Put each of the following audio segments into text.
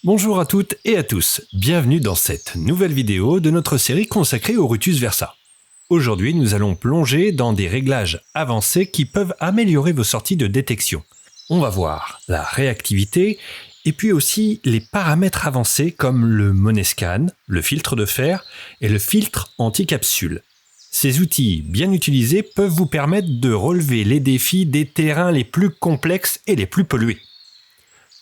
Bonjour à toutes et à tous, bienvenue dans cette nouvelle vidéo de notre série consacrée au Rutus Versa. Aujourd'hui, nous allons plonger dans des réglages avancés qui peuvent améliorer vos sorties de détection. On va voir la réactivité et puis aussi les paramètres avancés comme le Monescan, le filtre de fer et le filtre anti-capsule. Ces outils bien utilisés peuvent vous permettre de relever les défis des terrains les plus complexes et les plus pollués.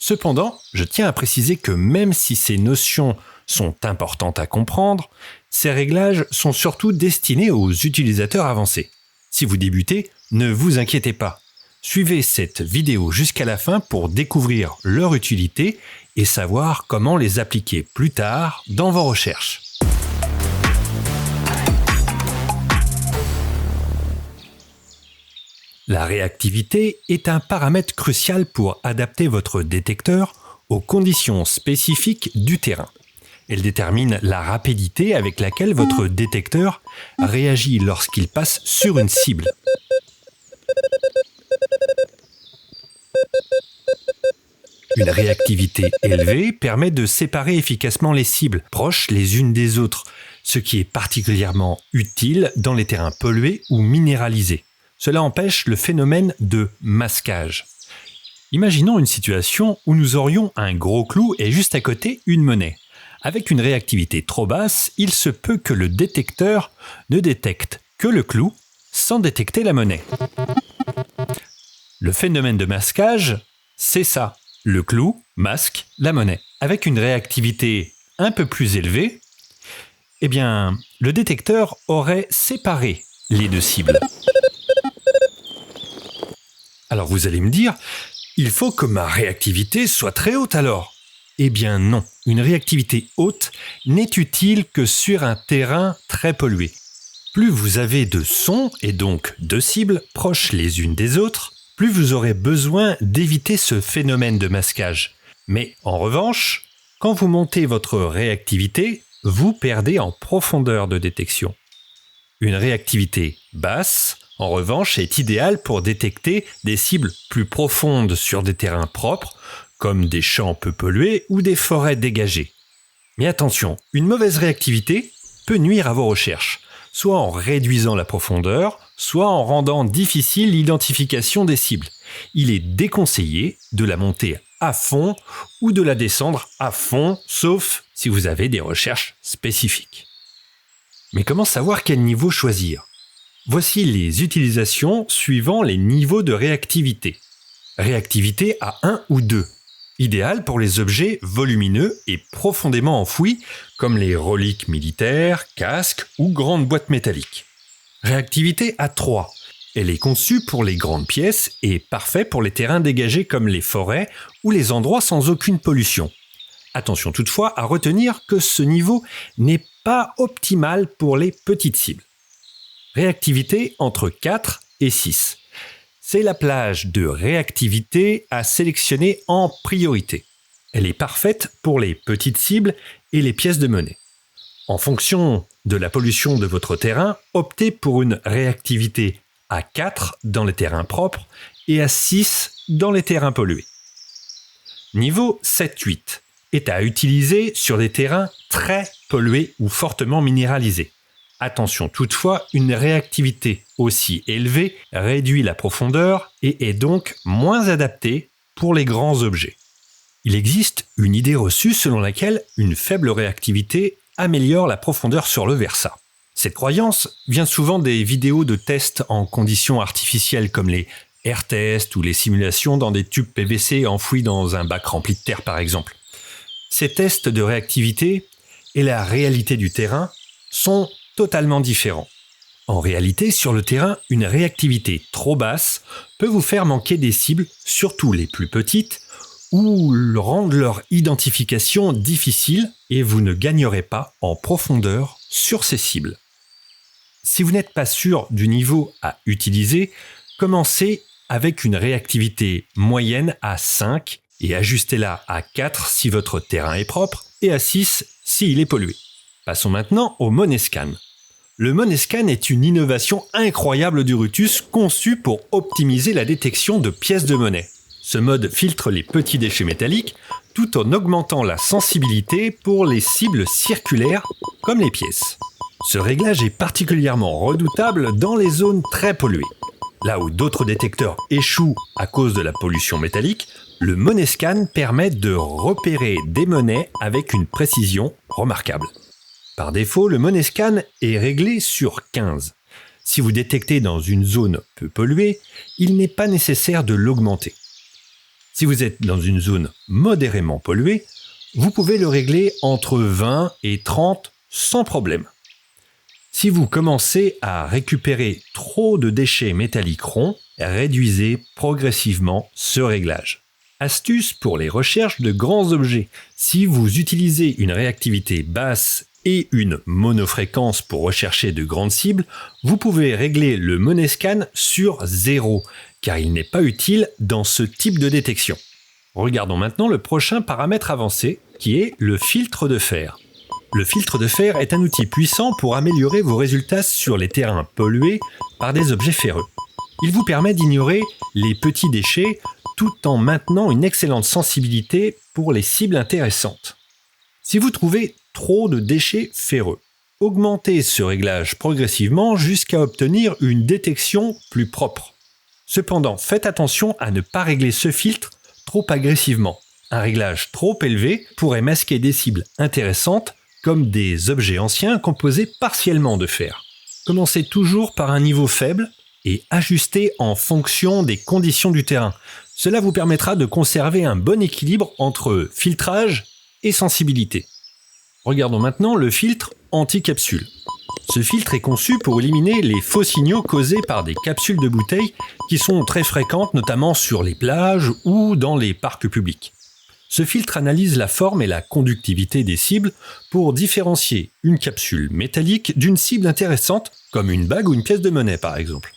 Cependant, je tiens à préciser que même si ces notions sont importantes à comprendre, ces réglages sont surtout destinés aux utilisateurs avancés. Si vous débutez, ne vous inquiétez pas. Suivez cette vidéo jusqu'à la fin pour découvrir leur utilité et savoir comment les appliquer plus tard dans vos recherches. La réactivité est un paramètre crucial pour adapter votre détecteur aux conditions spécifiques du terrain. Elle détermine la rapidité avec laquelle votre détecteur réagit lorsqu'il passe sur une cible. Une réactivité élevée permet de séparer efficacement les cibles proches les unes des autres, ce qui est particulièrement utile dans les terrains pollués ou minéralisés. Cela empêche le phénomène de masquage. Imaginons une situation où nous aurions un gros clou et juste à côté une monnaie. Avec une réactivité trop basse, il se peut que le détecteur ne détecte que le clou sans détecter la monnaie. Le phénomène de masquage, c'est ça. Le clou masque la monnaie. Avec une réactivité un peu plus élevée, le détecteur aurait séparé les deux cibles. Alors vous allez me dire, il faut que ma réactivité soit très haute alors. Eh bien non, une réactivité haute n'est utile que sur un terrain très pollué. Plus vous avez de sons et donc de cibles proches les unes des autres, plus vous aurez besoin d'éviter ce phénomène de masquage. Mais en revanche, quand vous montez votre réactivité, vous perdez en profondeur de détection. Une réactivité basse, en revanche, est idéale pour détecter des cibles plus profondes sur des terrains propres, comme des champs peu pollués ou des forêts dégagées. Mais attention, une mauvaise réactivité peut nuire à vos recherches, soit en réduisant la profondeur, soit en rendant difficile l'identification des cibles. Il est déconseillé de la monter à fond ou de la descendre à fond, sauf si vous avez des recherches spécifiques. Mais comment savoir quel niveau choisir ? Voici les utilisations suivant les niveaux de réactivité. Réactivité à 1 ou 2. Idéal pour les objets volumineux et profondément enfouis comme les reliques militaires, casques ou grandes boîtes métalliques. Réactivité à 3. Elle est conçue pour les grandes pièces et parfait pour les terrains dégagés comme les forêts ou les endroits sans aucune pollution. Attention toutefois à retenir que ce niveau n'est pas optimal pour les petites cibles. Réactivité entre 4 et 6. C'est la plage de réactivité à sélectionner en priorité. Elle est parfaite pour les petites cibles et les pièces de monnaie. En fonction de la pollution de votre terrain, optez pour une réactivité à 4 dans les terrains propres et à 6 dans les terrains pollués. Niveau 7-8 est à utiliser sur des terrains très pollués ou fortement minéralisés. Attention toutefois, une réactivité aussi élevée réduit la profondeur et est donc moins adaptée pour les grands objets. Il existe une idée reçue selon laquelle une faible réactivité améliore la profondeur sur le Versa. Cette croyance vient souvent des vidéos de tests en conditions artificielles comme les air-tests ou les simulations dans des tubes PVC enfouis dans un bac rempli de terre par exemple. Ces tests de réactivité et la réalité du terrain sont totalement différents. En réalité, sur le terrain, une réactivité trop basse peut vous faire manquer des cibles, surtout les plus petites, ou rendre leur identification difficile et vous ne gagnerez pas en profondeur sur ces cibles. Si vous n'êtes pas sûr du niveau à utiliser, commencez avec une réactivité moyenne à 5 et ajustez-la à 4 si votre terrain est propre et à 6 s'il est pollué. Passons maintenant au Monescan. Le Monescan est une innovation incroyable du Rutus conçue pour optimiser la détection de pièces de monnaie. Ce mode filtre les petits déchets métalliques, tout en augmentant la sensibilité pour les cibles circulaires comme les pièces. Ce réglage est particulièrement redoutable dans les zones très polluées. Là où d'autres détecteurs échouent à cause de la pollution métallique, le Monescan permet de repérer des monnaies avec une précision remarquable. Par défaut, le Monescan est réglé sur 15. Si vous détectez dans une zone peu polluée, il n'est pas nécessaire de l'augmenter. Si vous êtes dans une zone modérément polluée, vous pouvez le régler entre 20 et 30 sans problème. Si vous commencez à récupérer trop de déchets métalliques ronds, réduisez progressivement ce réglage. Astuce pour les recherches de grands objets. Si vous utilisez une réactivité basse et une monofréquence pour rechercher de grandes cibles, vous pouvez régler le Monescan sur 0, car il n'est pas utile dans ce type de détection. Regardons maintenant le prochain paramètre avancé, qui est le filtre de fer. Le filtre de fer est un outil puissant pour améliorer vos résultats sur les terrains pollués par des objets ferreux. Il vous permet d'ignorer les petits déchets tout en maintenant une excellente sensibilité pour les cibles intéressantes. Si vous trouvez trop de déchets ferreux, augmentez ce réglage progressivement jusqu'à obtenir une détection plus propre. Cependant, faites attention à ne pas régler ce filtre trop agressivement. Un réglage trop élevé pourrait masquer des cibles intéressantes comme des objets anciens composés partiellement de fer. Commencez toujours par un niveau faible et ajustez en fonction des conditions du terrain. Cela vous permettra de conserver un bon équilibre entre filtrage et sensibilité. Regardons maintenant le filtre anti-capsule. Ce filtre est conçu pour éliminer les faux signaux causés par des capsules de bouteilles qui sont très fréquentes notamment sur les plages ou dans les parcs publics. Ce filtre analyse la forme et la conductivité des cibles pour différencier une capsule métallique d'une cible intéressante, comme une bague ou une pièce de monnaie par exemple.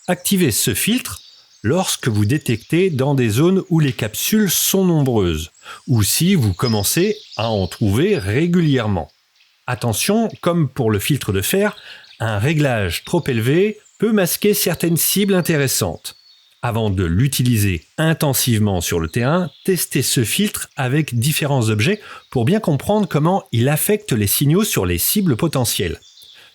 Activez ce filtre lorsque vous détectez dans des zones où les capsules sont nombreuses, ou si vous commencez à en trouver régulièrement. Attention, comme pour le filtre de fer, un réglage trop élevé peut masquer certaines cibles intéressantes. Avant de l'utiliser intensivement sur le terrain, testez ce filtre avec différents objets pour bien comprendre comment il affecte les signaux sur les cibles potentielles.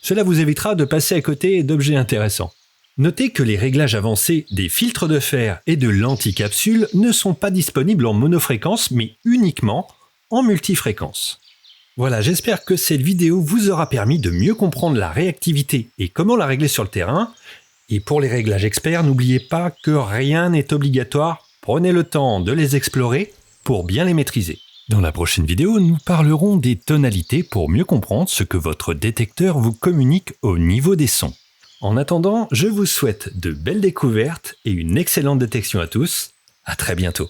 Cela vous évitera de passer à côté d'objets intéressants. Notez que les réglages avancés des filtres de fer et de l'anticapsule ne sont pas disponibles en monofréquence mais uniquement en multifréquence. Voilà, j'espère que cette vidéo vous aura permis de mieux comprendre la réactivité et comment la régler sur le terrain. Et pour les réglages experts, n'oubliez pas que rien n'est obligatoire. Prenez le temps de les explorer pour bien les maîtriser. Dans la prochaine vidéo, nous parlerons des tonalités pour mieux comprendre ce que votre détecteur vous communique au niveau des sons. En attendant, je vous souhaite de belles découvertes et une excellente détection à tous. À très bientôt.